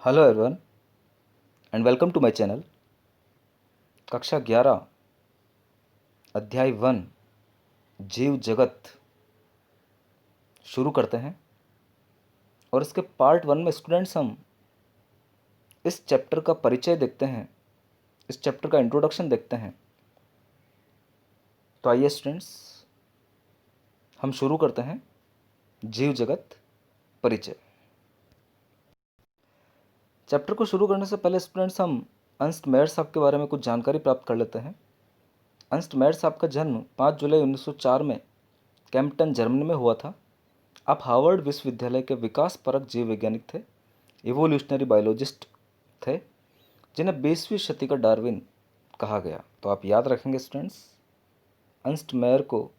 Hello everyone and welcome to my channel. कक्षा 11 अध्याय 1 जीव जगत शुरू करते हैं। और इसके पार्ट 1 में स्टूडेंट्स हम इस चैप्टर का परिचय देखते हैं, इस चैप्टर का इंट्रोडक्शन देखते हैं। तो आइए स्टूडेंट्स हम शुरू करते हैं जीव जगत परिचय। चैप्टर को शुरू करने से पहले स्टूडेंट्स हम अर्नस्ट मेयर साहब के बारे में कुछ जानकारी प्राप्त कर लेते हैं। अर्नस्ट मेयर साहब का जन्म 5 जुलाई 1904 में कैम्पटन जर्मनी में हुआ था। आप हार्वर्ड विश्वविद्यालय के विकास परक जीव वैज्ञानिक थे, इवोल्यूशनरी बायोलॉजिस्ट थे, जिन्हें 20वीं शती का डार्विन कहा गया। तो आप याद रखेंगे स्टूडेंट्स, अर्नस्ट मेयर को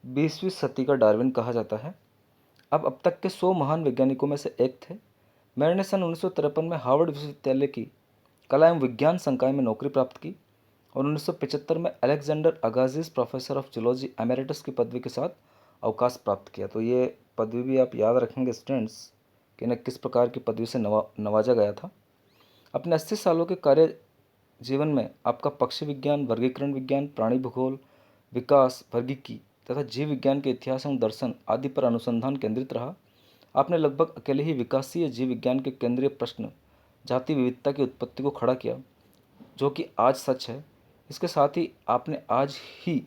20वीं शती का डार्विन कहा जाता है। अब तक के 100 महान वैज्ञानिकों में से एक थे। मेयर ने सन 1953 में हार्वर्ड विश्वविद्यालय की कला एवं विज्ञान संकाय में नौकरी प्राप्त की और 1975 में Alexander Agassiz professor of zoology emeritus की पदवी के साथ अवकाश प्राप्त किया। तो ये पदवी भी आप याद रखेंगे स्टूडेंट्स कि इन्हें किस प्रकार की पदवी से नवाजा गया था। अपने 80 सालों के कार्य जीवन में आपका पक्षी विज्ञान, वर्गीकरण विज्ञान, प्राणी भूगोल, विकास, वर्गीकी तथा जीव विज्ञान के इतिहास एवं दर्शन आदि पर अनुसंधान केंद्रित रहा। आपने लगभग अकेले ही विकासीय जीव विज्ञान के केंद्रीय प्रश्न जाति विविधता की उत्पत्ति को खड़ा किया, जो कि आज सच है। इसके साथ ही आपने आज ही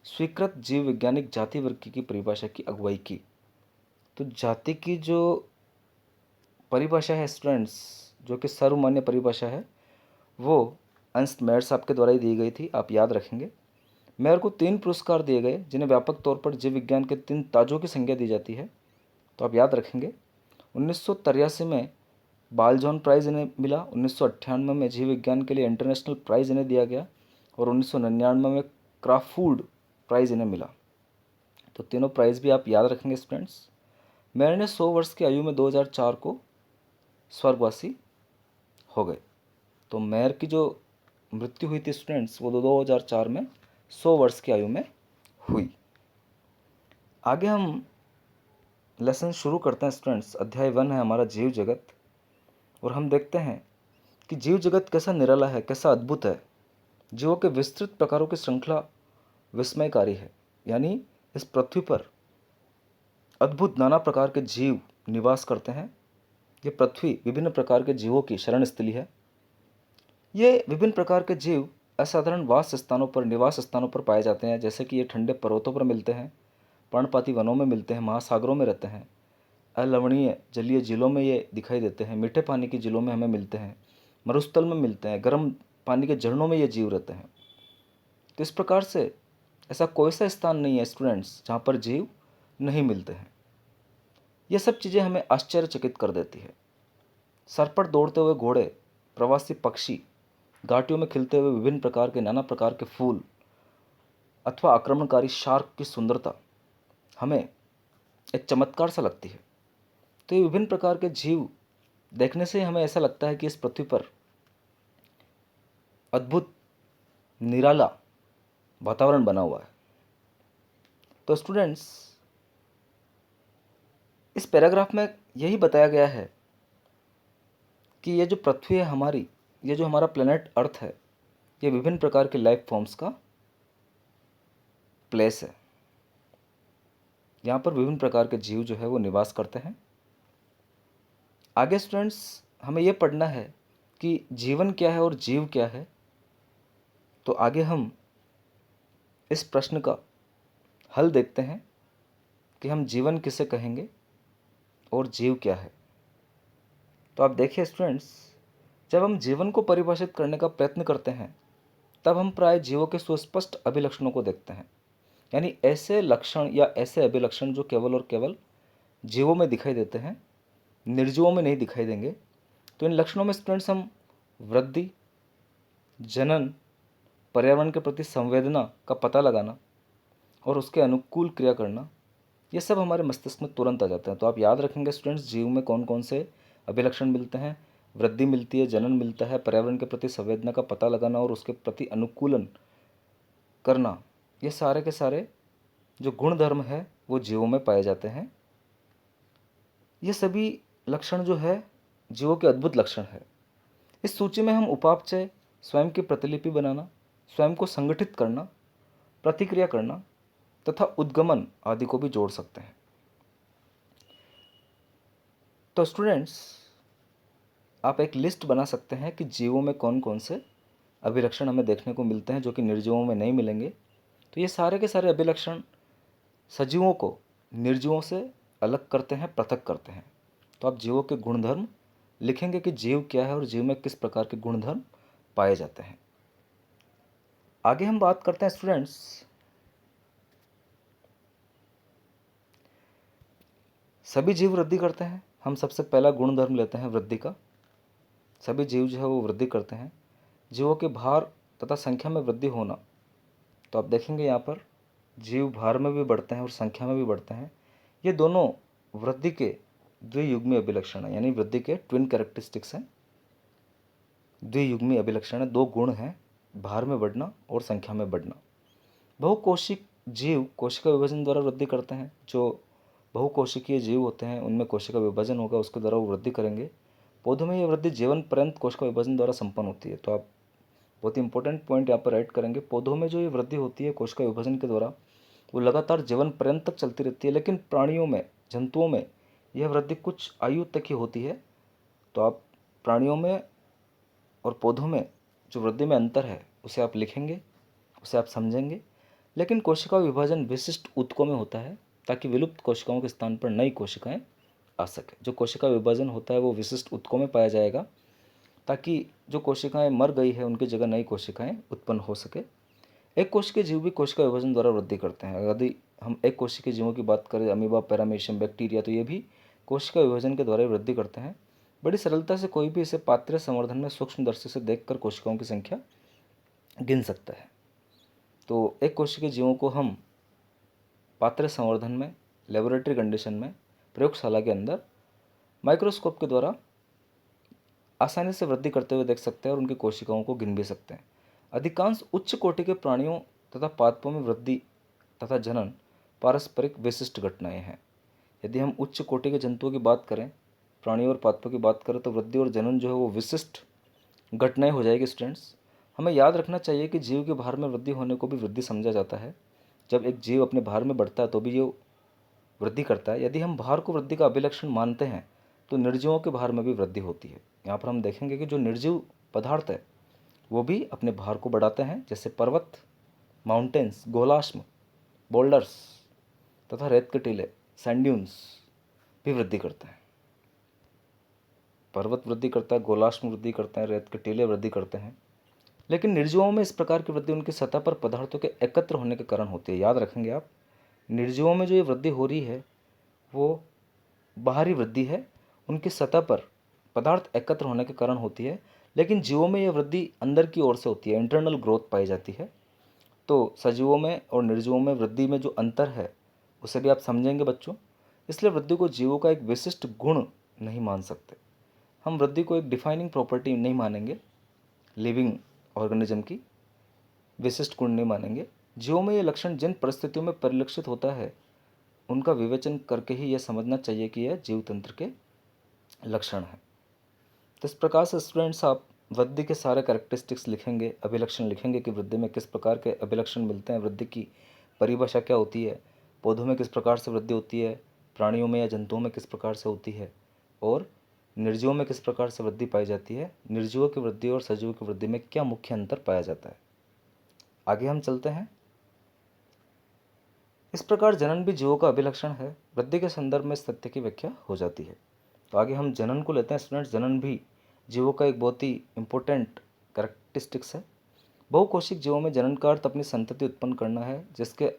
स्वीकृत जीव वैज्ञानिक जाति वर्ग की परिभाषा की अगुवाई की। तो जाति की जो परिभाषा है स्टूडेंट्स, जो कि सर्वमान्य परिभाषा है, वो अर्नस्ट मेयर साहब के द्वारा ही दी गई थी। आप याद रखेंगे। मेयर को 3 पुरस्कार दिए गए, जिन्हें व्यापक तौर पर जीव विज्ञान के 3 ताजों की संज्ञा दी जाती है। तो आप याद रखेंगे। 1983 में बालजॉन प्राइज़ इन्हें मिला, 1998 में जीव विज्ञान के लिए इंटरनेशनल प्राइज़ इन्हें दिया गया और 1999 में क्राफूड प्राइज़ इन्हें मिला। तो तीनों प्राइज़ भी आप याद रखेंगे स्टूडेंट्स। मेयर ने 100 वर्ष की आयु में 2004 को स्वर्गवासी हो गए। तो मेयर की जो मृत्यु हुई थी स्टूडेंट्स, वो 2004 में 100 वर्ष की आयु में हुई। आगे हम लेसन शुरू करते हैं स्टूडेंट्स। अध्याय 1 है हमारा जीव जगत, और हम देखते हैं कि जीव जगत कैसा निराला है, कैसा अद्भुत है। जीवों के विस्तृत प्रकारों की श्रृंखला विस्मयकारी है। यानी इस पृथ्वी पर अद्भुत नाना प्रकार के जीव निवास करते हैं। ये पृथ्वी विभिन्न प्रकार के जीवों की शरण स्थली है। ये विभिन्न प्रकार के जीव असाधारण वास स्थानों पर, निवास स्थानों पर पाए जाते हैं। जैसे कि ये ठंडे पर्वतों पर मिलते हैं, पर्णपाती वनों में मिलते हैं, महासागरों में रहते हैं, अलवणीय जलीय झीलों में ये दिखाई देते हैं, मीठे पानी की झीलों में हमें मिलते हैं, मरुस्थल में मिलते हैं, गर्म पानी के झरनों में ये जीव रहते हैं। तो इस प्रकार से ऐसा कोई सा स्थान नहीं है स्टूडेंट्स जहाँ पर जीव नहीं मिलते हैं। ये सब चीज़ें हमें आश्चर्यचकित कर देती है। सर पर दौड़ते हुए घोड़े, प्रवासी पक्षी, घाटियों में खिलते हुए विभिन्न प्रकार के नाना प्रकार के फूल अथवा आक्रमणकारी शार्क की सुंदरता हमें एक चमत्कार सा लगती है। तो ये विभिन्न प्रकार के जीव देखने से हमें ऐसा लगता है कि इस पृथ्वी पर अद्भुत निराला वातावरण बना हुआ है। तो स्टूडेंट्स, इस पैराग्राफ में यही बताया गया है कि ये जो पृथ्वी है हमारी, ये जो हमारा प्लेनेट अर्थ है, ये विभिन्न प्रकार के लाइफ फॉर्म्स का प्लेस है। यहाँ पर विभिन्न प्रकार के जीव जो है वो निवास करते हैं। आगे स्टूडेंट्स हमें ये पढ़ना है कि जीवन क्या है और जीव क्या है। तो आगे हम इस प्रश्न का हल देखते हैं कि हम जीवन किसे कहेंगे और जीव क्या है। तो आप देखिए स्टूडेंट्स, जब हम जीवन को परिभाषित करने का प्रयत्न करते हैं, तब हम प्राय जीवों के सुस्पष्ट अभिलक्षणों को देखते हैं। यानी ऐसे लक्षण या ऐसे अभिलक्षण जो केवल और केवल जीवों में दिखाई देते हैं, निर्जीवों में नहीं दिखाई देंगे। तो इन लक्षणों में स्टूडेंट्स हम वृद्धि, जनन, पर्यावरण के प्रति संवेदना का पता लगाना और उसके अनुकूल क्रिया करना, ये सब हमारे मस्तिष्क में तुरंत आ जाते हैं। तो आप याद रखेंगे स्टूडेंट्स, जीव में कौन कौन से अभिलक्षण मिलते हैं। वृद्धि मिलती है, जनन मिलता है, पर्यावरण के प्रति संवेदना का पता लगाना और उसके प्रति अनुकूलन करना, ये सारे के सारे जो गुण धर्म है वो जीवों में पाए जाते हैं। ये सभी लक्षण जो है जीवों के अद्भुत लक्षण है। इस सूची में हम उपापचय, स्वयं की प्रतिलिपि बनाना, स्वयं को संगठित करना, प्रतिक्रिया करना तथा उद्गमन आदि को भी जोड़ सकते हैं। तो स्टूडेंट्स, आप एक लिस्ट बना सकते हैं कि जीवों में कौन कौन से अभिलक्षण हमें देखने को मिलते हैं जो कि निर्जीवों में नहीं मिलेंगे। तो ये सारे के सारे अभिलक्षण सजीवों को निर्जीवों से अलग करते हैं, पृथक करते हैं। तो आप जीवों के गुणधर्म लिखेंगे कि जीव क्या है और जीव में किस प्रकार के गुणधर्म पाए जाते हैं। आगे हम बात करते हैं स्टूडेंट्स, सभी जीव वृद्धि करते हैं। हम सबसे पहला गुणधर्म लेते हैं वृद्धि का। सभी जीव जो है वो वृद्धि करते हैं। जीवों के भार तथा संख्या में वृद्धि होना। तो आप देखेंगे यहाँ पर जीव भार में भी बढ़ते हैं और संख्या में भी बढ़ते हैं। ये दोनों वृद्धि के द्वियुग्मी अभिलक्षण है, यानी वृद्धि के ट्विन कैरेक्टरिस्टिक्स हैं। द्वियुग्मी अभिलक्षण है, दो गुण हैं, भार में बढ़ना और संख्या में बढ़ना। बहुकोशिक जीव कोशिका विभाजन द्वारा वृद्धि करते हैं। जो बहुकोशिकीय जीव होते हैं उनमें कोशिका विभाजन होगा, उसके द्वारा वो वृद्धि करेंगे। पौधों में यह वृद्धि जीवन पर्यंत कोशिका विभाजन द्वारा संपन्न होती है। तो आप बहुत इंपॉर्टेंट पॉइंट यहाँ पर ऐड करेंगे। पौधों में जो ये वृद्धि होती है कोशिका विभाजन के द्वारा, वो लगातार जीवन पर्यंत तक चलती रहती है। लेकिन प्राणियों में, जंतुओं में यह वृद्धि कुछ आयु तक ही होती है। तो आप प्राणियों में और पौधों में जो वृद्धि में अंतर है उसे आप लिखेंगे, उसे आप समझेंगे। लेकिन कोशिका विभाजन विशिष्ट ऊतकों में होता है ताकि विलुप्त कोशिकाओं के स्थान पर नई कोशिकाएं आ सके। जो कोशिका विभाजन होता है वो विशिष्ट ऊतकों में पाया जाएगा ताकि जो कोशिकाएं मर गई है उनकी जगह नई कोशिकाएं उत्पन्न हो सके। एक कोशिकीय जीव भी कोशिका विभाजन द्वारा वृद्धि करते हैं। यदि हम एक कोशिकीय जीवों की बात करें, अमीबा, पैरामीशियम, बैक्टीरिया, तो ये भी कोशिका विभाजन के द्वारा ही वृद्धि करते हैं। बड़ी सरलता से कोई भी इसे पात्रे संवर्धन में सूक्ष्मदर्शी से देखकर कोशिकाओं की संख्या गिन सकता है। तो एक कोशिकीय जीवों को हम पात्रे संवर्धन में, लेबोरेटरी कंडीशन में, प्रयोगशाला के अंदर माइक्रोस्कोप के द्वारा आसानी से वृद्धि करते हुए देख सकते हैं और उनकी कोशिकाओं को गिन भी सकते हैं। अधिकांश उच्च कोटि के प्राणियों तथा पादपों में वृद्धि तथा जनन पारस्परिक विशिष्ट घटनाएं हैं। यदि हम उच्च कोटि के जंतुओं की बात करें, प्राणियों और पादपों की बात करें, तो वृद्धि और जनन जो है वो विशिष्ट घटनाएं हो जाएगी। स्टूडेंट्स, हमें याद रखना चाहिए कि जीव के भार में वृद्धि होने को भी वृद्धि समझा जाता है। जब एक जीव अपने भार में बढ़ता है तो भी ये वृद्धि करता है। यदि हम भार को वृद्धि का अभिलक्षण मानते हैं तो निर्जीवों के भार में भी वृद्धि होती है। यहाँ पर हम देखेंगे कि जो निर्जीव पदार्थ है वो भी अपने भार को बढ़ाते हैं, जैसे पर्वत, माउंटेन्स, गोलाश्म, बोल्डर्स तथा रेत के टीले, सैंड भी वृद्धि करते हैं। पर्वत वृद्धि करता है, गोलाश्म वृद्धि करते हैं, रेत के टीले वृद्धि करते हैं। लेकिन निर्जीवों में इस प्रकार की वृद्धि उनकी सतह पर पदार्थों के एकत्र होने के कारण होती है। याद रखेंगे आप, निर्जीवों में जो ये वृद्धि हो रही है वो बाहरी वृद्धि है, उनकी सतह पर पदार्थ एकत्र होने के कारण होती है। लेकिन जीवों में यह वृद्धि अंदर की ओर से होती है, इंटरनल ग्रोथ पाई जाती है। तो सजीवों में और निर्जीवों में वृद्धि में जो अंतर है उसे भी आप समझेंगे बच्चों। इसलिए वृद्धि को जीवों का एक विशिष्ट गुण नहीं मान सकते। हम वृद्धि को एक डिफाइनिंग प्रॉपर्टी नहीं मानेंगे, लिविंग ऑर्गेनिज्म की विशिष्ट गुण नहीं मानेंगे। जीवों में यह लक्षण जिन परिस्थितियों में परिलक्षित होता है उनका विवेचन करके ही यह समझना चाहिए कि यह जीव तंत्र के लक्षण हैं। तो इस प्रकार से स्टूडेंट्स आप वृद्धि के सारे कैरेक्टरिस्टिक्स लिखेंगे, अभिलक्षण लिखेंगे कि वृद्धि में किस प्रकार के अभिलक्षण मिलते हैं, वृद्धि की परिभाषा क्या होती है, पौधों में किस प्रकार से वृद्धि होती है, प्राणियों में या जंतुओं में किस प्रकार से होती है और निर्जीवों में किस प्रकार से वृद्धि पाई जाती है, निर्जीवों की वृद्धि और सजीवों की वृद्धि में क्या मुख्य अंतर पाया जाता है। आगे हम चलते हैं। इस प्रकार जनन भी जीवों का अभिलक्षण है। वृद्धि के संदर्भ में इस तथ्य की व्याख्या हो जाती है। तो आगे हम जनन को लेते हैं स्टूडेंट्स। जनन भी जीवों का एक बहुत ही इंपॉर्टेंट कैरेक्टरिस्टिक्स है। बहुकोशिक जीवों में जनन का अर्थ अपनी संतति उत्पन्न करना है, जिसके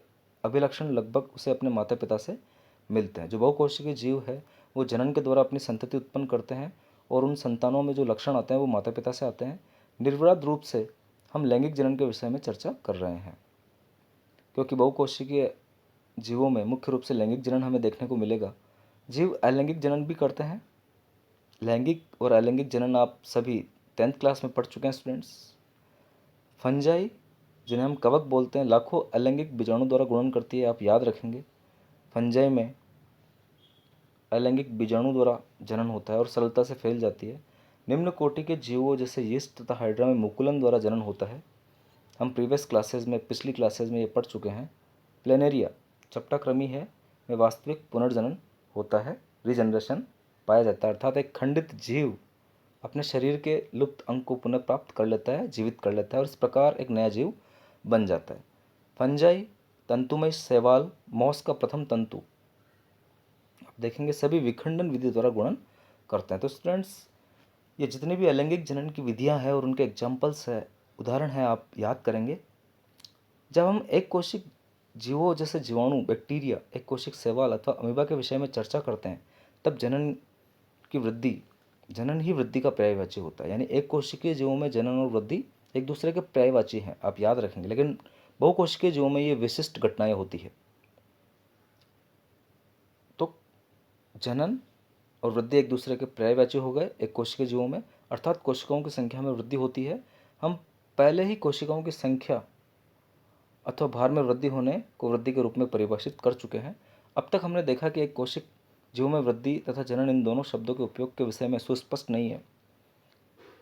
अभिलक्षण लगभग उसे अपने माता पिता से मिलते हैं। जो बहुकोशिकीय जीव है वो जनन के द्वारा अपनी संतति उत्पन्न करते हैं और उन संतानों में जो लक्षण आते हैं वो माता पिता से आते हैं। निर्विवाद रूप से हम लैंगिक जनन के विषय में चर्चा कर रहे हैं, क्योंकि बहुकोशिकीय जीवों में मुख्य रूप से लैंगिक जनन हमें देखने को मिलेगा। जीव अलैंगिक जनन भी करते हैं। लैंगिक और अलैंगिक जनन आप सभी 10th क्लास में पढ़ चुके हैं स्टूडेंट्स। फंजाई, जिन्हें हम कवक बोलते हैं, लाखों अलैंगिक बीजाणु द्वारा गुणन करती है। आप याद रखेंगे फंजाई में अलैंगिक बीजाणु द्वारा जनन होता है और सरलता से फैल जाती है। निम्न कोटि के जीवों जैसे यीस्ट तथा हाइड्रा में मुकुलन द्वारा जनन होता है। हम प्रीवियस क्लासेज में, पिछली क्लासेज में ये पढ़ चुके हैं। प्लेनेरिया चपटाक्रमी है, में वास्तविक पुनर्जनन होता है, रीजनरेशन पाया जाता है, अर्थात एक खंडित जीव अपने शरीर के लुप्त अंग को पुनः प्राप्त कर लेता है, जीवित कर लेता है और इस प्रकार एक नया जीव बन जाता है। फंजाई तंतुमय शैवाल मॉस का प्रथम तंतु, आप देखेंगे सभी विखंडन विधि द्वारा गुणन करते हैं। तो स्टूडेंट्स, ये जितनी भी अलैंगिक जनन की विधियां हैं और उनके एग्जाम्पल्स है, उदाहरण हैं, आप याद करेंगे। जब हम एक कोशिक जीवों जैसे जीवाणु, बैक्टीरिया, एक कोशिक शैवाल अथवा अमीबा के विषय में चर्चा करते हैं, तब जनन की वृद्धि, जनन ही वृद्धि का पर्यायवाची होता है। यानी एक कोशिकीय जीवों में जनन और वृद्धि एक दूसरे के पर्यायवाची हैं, आप याद रखेंगे। लेकिन बहुकोशिकीय जीवों में ये विशिष्ट घटनाएं होती है। तो जनन और वृद्धि एक दूसरे के पर्यायवाची हो गए एक कोशिकीय जीवों में, अर्थात कोशिकाओं की संख्या में वृद्धि होती है। हम पहले ही कोशिकाओं की संख्या अथवा भार में वृद्धि होने को वृद्धि के रूप में परिभाषित कर चुके हैं। अब तक हमने देखा कि एक कोशिक जीवों में वृद्धि तथा जनन, इन दोनों शब्दों के उपयोग के विषय में सुस्पष्ट नहीं है।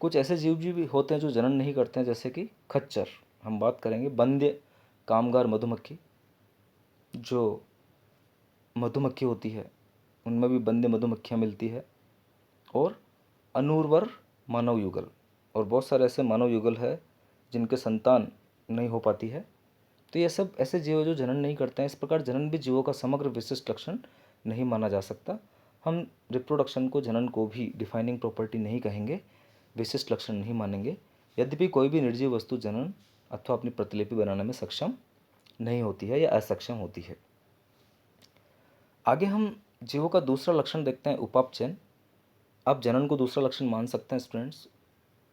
कुछ ऐसे जीव भी होते हैं जो जनन नहीं करते हैं, जैसे कि खच्चर, हम बात करेंगे। बंध्य कामगार मधुमक्खी, जो मधुमक्खी होती है उनमें भी बंध्य मधुमक्खियाँ मिलती है। और अनूर्वर मानव युगल, और बहुत सारे ऐसे मानव युगल है जिनके संतान नहीं हो पाती है। तो ये सब ऐसे जीव जो जनन नहीं करते हैं। इस प्रकार जनन भी जीवों का समग्र विशिष्ट लक्षण नहीं माना जा सकता। हम रिप्रोडक्शन को, जनन को भी डिफाइनिंग प्रॉपर्टी नहीं कहेंगे, विशिष्ट लक्षण नहीं मानेंगे। यद्यपि कोई भी निर्जीव वस्तु जनन अथवा अपनी प्रतिलिपि बनाने में सक्षम नहीं होती है या असक्षम होती है। आगे हम जीवों का दूसरा लक्षण देखते हैं, उपापचयन। आप जनन को दूसरा लक्षण मान सकते हैं स्टूडेंट्स।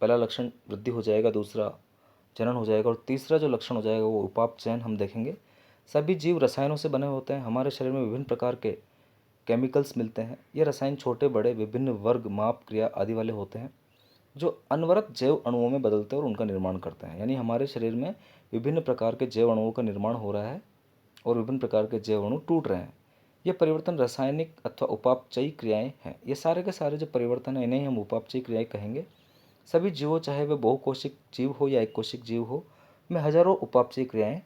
पहला लक्षण वृद्धि हो जाएगा, दूसरा जनन हो जाएगा और तीसरा जो लक्षण हो जाएगा वो उपापचयन हम देखेंगे। सभी जीव रसायनों से बने होते हैं। हमारे शरीर में विभिन्न प्रकार के केमिकल्स मिलते हैं। ये रसायन छोटे बड़े विभिन्न वर्ग, माप, क्रिया आदि वाले होते हैं, जो अनवरत जैव अणुओं में बदलते हैं और उनका निर्माण करते हैं। यानी हमारे शरीर में विभिन्न प्रकार के जैव अणुओं का निर्माण हो रहा है और विभिन्न प्रकार के जैव अणु टूट रहे हैं। ये परिवर्तन रासायनिक अथवा उपापचयी क्रियाएं हैं। ये सारे के सारे जो परिवर्तन हैं, इन्हें हम उपापचयी क्रियाएं कहेंगे। सभी जीवों, चाहे वे बहुकोशिक जीव हो या एक कोशिक जीव हो, में हजारों उपापचयी क्रियाएं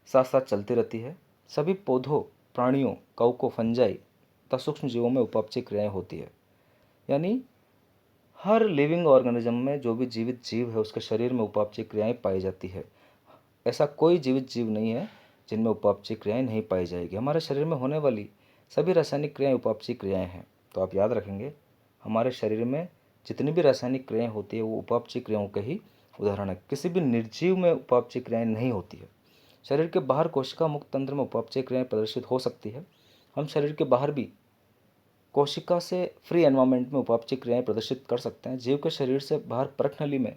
साथ साथ चलती रहती है। सभी पौधों, प्राणियों, कवकों, फंजाई तथा सूक्ष्म जीवों में उपापचयी क्रियाएं होती है। यानी हर लिविंग ऑर्गेनिज्म में जो भी जीवित जीव है उसके शरीर में उपापचयी क्रियाएं पाई जाती है। ऐसा कोई जीवित जीव नहीं है जिनमें उपापचयी क्रियाएं नहीं पाई जाएगी। हमारे शरीर में होने वाली सभी रासायनिक क्रियाएं उपापचयी क्रियाएं हैं। तो आप याद रखेंगे, हमारे शरीर में जितनी भी रासायनिक क्रियाएं होती है वो उपापचयी क्रियाओं के ही उदाहरण है। किसी भी निर्जीव में उपापचयी क्रियाएं नहीं होती है। शरीर के बाहर कोशिका मुक्त तंत्र में उपापचयी क्रियाएं प्रदर्शित हो सकती है। हम शरीर के बाहर भी कोशिका से फ्री एनवायरनमेंट में उपापचयी क्रियाएं प्रदर्शित कर सकते हैं। जीव के शरीर से बाहर परखनली में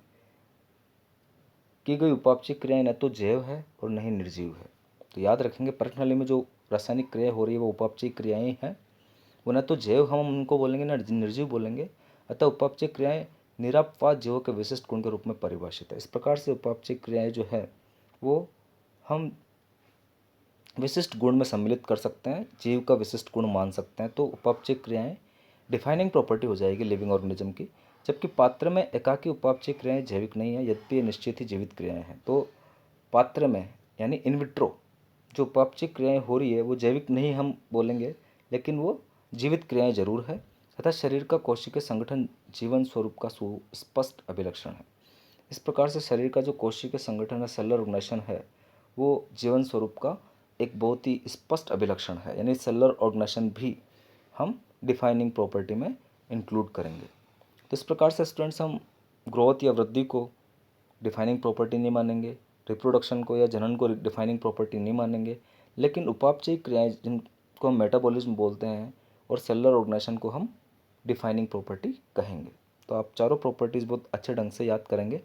की गई उपापचयी क्रियाएं न तो जैव है और न ही निर्जीव है। तो याद रखेंगे, परखनली में जो रासायनिक क्रिया हो रही है वो उपापचयी क्रियाएं हैं। वो न तो जैव हम उनको बोलेंगे न निर्जीव बोलेंगे। अतः उपापचयी क्रियाएं निरापवाद जीवों के विशिष्ट गुण के रूप में परिभाषित है। इस प्रकार से उपापचयी क्रियाएं जो है वो हम विशिष्ट गुण में सम्मिलित कर सकते हैं, जीव का विशिष्ट गुण मान सकते हैं। तो उपापचयी क्रियाएं डिफाइनिंग प्रॉपर्टी हो जाएगी लिविंग ऑर्गेनिज्म की। जबकि पात्र में एकाकी उपापचयी क्रियाएं जैविक नहीं है, यद्यपि ये निश्चित ही जीवित क्रियाएं हैं। तो पात्र में यानी इन विट्रो जो उपापचयी क्रियाएं हो रही है वो जैविक नहीं हम बोलेंगे, लेकिन वो जीवित क्रियाएं जरूर है। तथा शरीर का कोशिकीय संगठन जीवन स्वरूप का सुस्पष्ट अभिलक्षण है। इस प्रकार से शरीर का जो कोशिकीय संगठन है, सेलुलर ऑर्गेनाइजेशन है, वो जीवन स्वरूप का एक बहुत ही स्पष्ट अभिलक्षण है। यानी सेलुलर ऑर्गेनाइजेशन भी हम डिफाइनिंग प्रॉपर्टी में इंक्लूड करेंगे। तो इस प्रकार से स्टूडेंट्स, हम ग्रोथ या वृद्धि को डिफाइनिंग प्रॉपर्टी नहीं मानेंगे, रिप्रोडक्शन को या जनन को डिफाइनिंग प्रॉपर्टी नहीं मानेंगे, लेकिन उपापचयी क्रियाएं जिनको हम मेटाबॉलिज्म बोलते हैं और सेलुलर ऑर्गेनाइजेशन को हम डिफाइनिंग प्रॉपर्टी कहेंगे। तो आप चारों प्रॉपर्टीज़ बहुत अच्छे ढंग से याद करेंगे।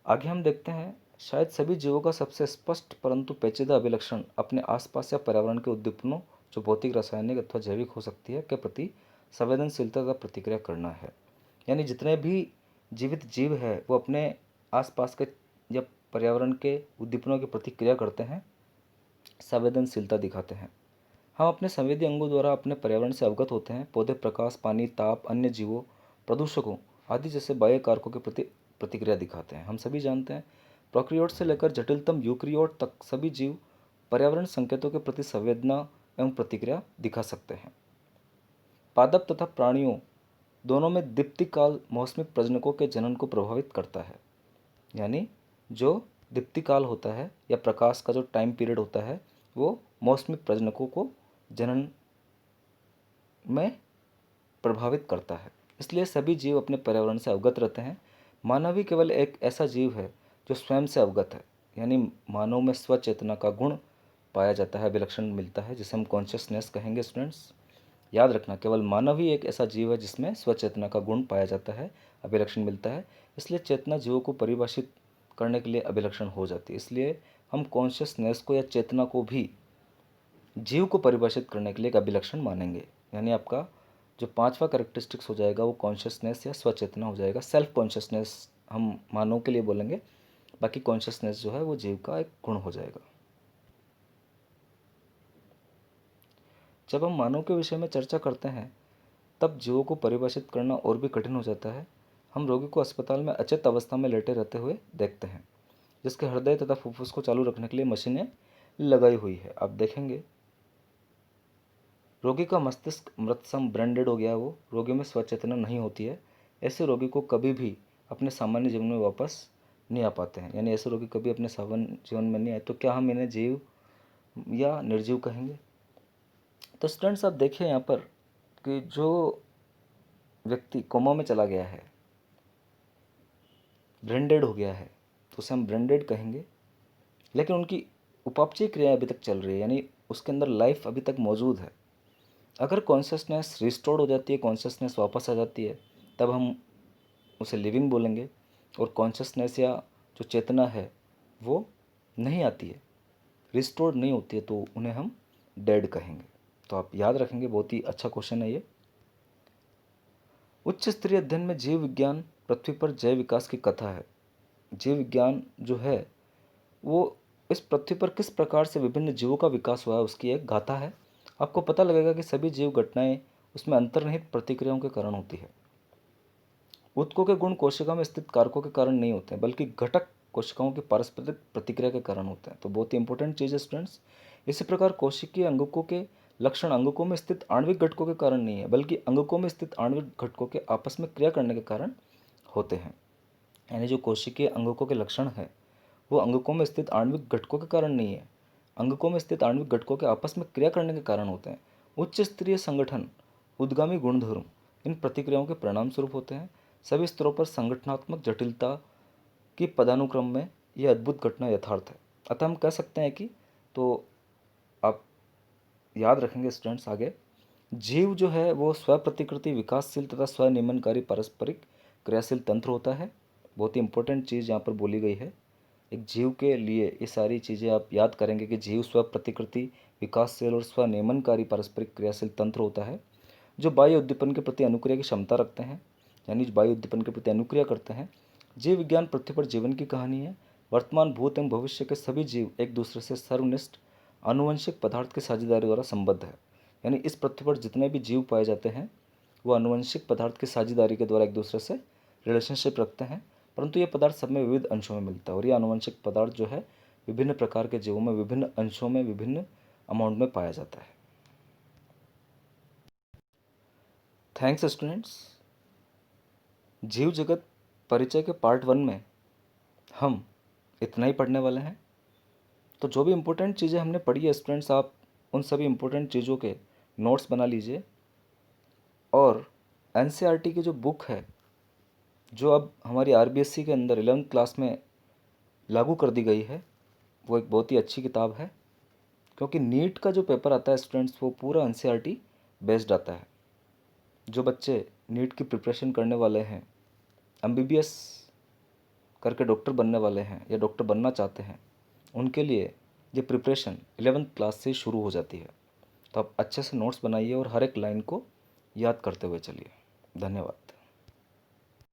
आगे हम देखते हैं, शायद सभी जीवों का सबसे स्पष्ट परंतु पेचीदा अभिलक्षण अपने आसपास या पर्यावरण के उद्दीपनों, जो भौतिक, रासायनिक अथवा जैविक हो सकती है, के प्रति संवेदनशीलता का प्रतिक्रिया करना है। यानी जितने भी जीवित जीव है वो अपने आसपास के या पर्यावरण के उद्दीपनों की प्रतिक्रिया करते हैं, संवेदनशीलता दिखाते हैं। हम अपने संवेदी अंगों द्वारा अपने पर्यावरण से अवगत होते हैं। पौधे प्रकाश, पानी, ताप, अन्य जीवों, प्रदूषकों आदि जैसे बाह्य कारकों के प्रति प्रतिक्रिया दिखाते हैं। हम सभी जानते हैं प्रोकैरियोट से लेकर जटिलतम यूकैरियोट तक सभी जीव पर्यावरण संकेतों के प्रति संवेदना एवं प्रतिक्रिया दिखा सकते हैं। पादप तथा प्राणियों दोनों में दीप्तिकाल मौसमी प्रजनकों के जनन को प्रभावित करता है। यानी जो दीप्तिकाल होता है या प्रकाश का जो टाइम पीरियड होता है वो मौसमी प्रजनकों को जनन में प्रभावित करता है। इसलिए सभी जीव अपने पर्यावरण से अवगत रहते हैं। मानव ही केवल एक ऐसा जीव है जो स्वयं से अवगत है। यानी मानव में स्वचेतना का गुण पाया जाता है, विलक्षण मिलता है, जिसे हम कॉन्शियसनेस कहेंगे स्टूडेंट्स। याद रखना, केवल मानव ही एक ऐसा जीव है जिसमें स्वचेतना का गुण पाया जाता है, अभिलक्षण मिलता है। इसलिए चेतना जीवों को परिभाषित करने के लिए अभिलक्षण हो जाती है। इसलिए हम कॉन्शियसनेस को या चेतना को भी जीव को परिभाषित करने के लिए एक अभिलक्षण मानेंगे। यानी आपका जो पांचवा कैरेक्टरिस्टिक्स हो जाएगा वो कॉन्शियसनेस या स्वचेतना हो जाएगा। सेल्फ कॉन्शियसनेस हम मानव के लिए बोलेंगे, बाकी कॉन्शियसनेस जो है वो जीव का एक गुण हो जाएगा। जब हम मानव के विषय में चर्चा करते हैं तब जीवों को परिभाषित करना और भी कठिन हो जाता है। हम रोगी को अस्पताल में अचेत अवस्था में लेटे रहते हुए देखते हैं, जिसके हृदय तथा फुफ्फुस को चालू रखने के लिए मशीनें लगाई हुई है। आप देखेंगे रोगी का मस्तिष्क मृतसम ब्रेन हो गया है, वो रोगी में स्वचेतना नहीं होती है। ऐसे रोगी को कभी भी अपने सामान्य जीवन में वापस नहीं आ पाते हैं। यानी ऐसे रोगी कभी अपने सामान्य जीवन में नहीं आए तो क्या हम इन्हें जीव या निर्जीव कहेंगे? तो स्टूडेंट्स आप देखिए यहाँ पर कि जो व्यक्ति कोमा में चला गया है, ब्रेन डेड हो गया है, तो उसे हम ब्रेन डेड कहेंगे। लेकिन उनकी उपापचय क्रियाएं अभी तक चल रही है, यानी उसके अंदर लाइफ अभी तक मौजूद है। अगर कॉन्शियसनेस रिस्टोर्ड हो जाती है, कॉन्शियसनेस वापस आ जाती है, तब हम उसे लिविंग बोलेंगे। और कॉन्शियसनेस या जो चेतना है वो नहीं आती है, रिस्टोर्ड नहीं होती है, तो उन्हें हम डेड कहेंगे। तो आप याद रखेंगे, बहुत ही अच्छा क्वेश्चन है ये। उच्च स्तरीय अध्ययन में जीव विज्ञान पृथ्वी पर जैव विकास की कथा है। जीव विज्ञान जो है वो इस पृथ्वी पर किस प्रकार से विभिन्न जीवों का विकास हुआ है उसकी एक गाथा है। आपको पता लगेगा कि सभी जीव घटनाएं उसमें अंतर्निहित प्रतिक्रियाओं के कारण होती है। ऊतकों के गुण कोशिका में स्थित कारकों के कारण नहीं होते हैं, बल्कि घटक कोशिकाओं की पारस्परिक प्रतिक्रिया के कारण होते हैं। तो बहुत ही इंपॉर्टेंट चीज़ है स्टूडेंट्स। इसी प्रकार कोशिकीय अंगकों के लक्षण अंगकों में स्थित आणविक घटकों के कारण नहीं है, बल्कि अंगकों में स्थित आणविक घटकों के आपस में क्रिया करने के कारण होते हैं। यानी जो कोशिकीय अंगकों के लक्षण है वो अंगकों में स्थित आणविक घटकों के कारण नहीं है, अंगकों में स्थित आणविक घटकों के आपस में क्रिया करने के कारण होते हैं। उच्च स्तरीय संगठन, उद्गामी गुणधर्म इन प्रतिक्रियाओं के परिणाम स्वरूप होते हैं। सभी स्तरों पर संगठनात्मक जटिलता की पदानुक्रम में यह अद्भुत घटना यथार्थ है। अतः हम कह सकते हैं कि, तो आप याद रखेंगे स्टूडेंट्स आगे, जीव जो है वो स्वप्रतिकृति, विकासशील तथा स्वनियमनकारी पारस्परिक क्रियाशील तंत्र होता है। बहुत ही इंपॉर्टेंट चीज़ यहाँ पर बोली गई है। एक जीव के लिए ये सारी चीज़ें आप याद करेंगे कि जीव स्वप्रतिकृति, विकासशील और स्वनियमनकारी पारस्परिक क्रियाशील तंत्र होता है जो बाह्य उद्दीपन के प्रति अनुक्रिया की क्षमता रखते हैं, यानी बाह्य उद्दीपन के प्रति अनुक्रिया करते हैं। जीव विज्ञान पृथ्वी पर जीवन की कहानी है। वर्तमान, भूत एवं भविष्य के सभी जीव एक दूसरे से सर्वनिष्ठ आनुवंशिक पदार्थ की साझेदारी द्वारा संबद्ध है। यानी इस पृथ्वी पर जितने भी जीव पाए जाते हैं वो आनुवंशिक पदार्थ की साझेदारी के द्वारा एक दूसरे से रिलेशनशिप रखते हैं, परंतु ये पदार्थ सब में विविध अंशों में मिलता है। और ये आनुवंशिक पदार्थ जो है विभिन्न प्रकार के जीवों में विभिन्न अंशों में विभिन्न अमाउंट में पाया जाता है। Thanks students. जीव जगत परिचय के पार्ट 1 में हम इतना ही पढ़ने वाले हैं। तो जो भी इम्पोर्टेंट चीज़ें हमने पढ़ी है स्टूडेंट्स, आप उन सभी इम्पोर्टेंट चीज़ों के नोट्स बना लीजिए। और एनसीईआरटी की जो बुक है जो अब हमारी आरबीएससी के अंदर 11th क्लास में लागू कर दी गई है, वो एक बहुत ही अच्छी किताब है। क्योंकि नीट का जो पेपर आता है स्टूडेंट्स वो पूरा एनसीईआरटी बेस्ड आता है। जो बच्चे नीट की प्रिपरेशन करने वाले हैं, एमबीबीएस करके डॉक्टर बनने वाले हैं या डॉक्टर बनना चाहते हैं, उनके लिए ये प्रिपरेशन 11th क्लास से शुरू हो जाती है। तो आप अच्छे से नोट्स बनाइए और हर एक लाइन को याद करते हुए चलिए। धन्यवाद।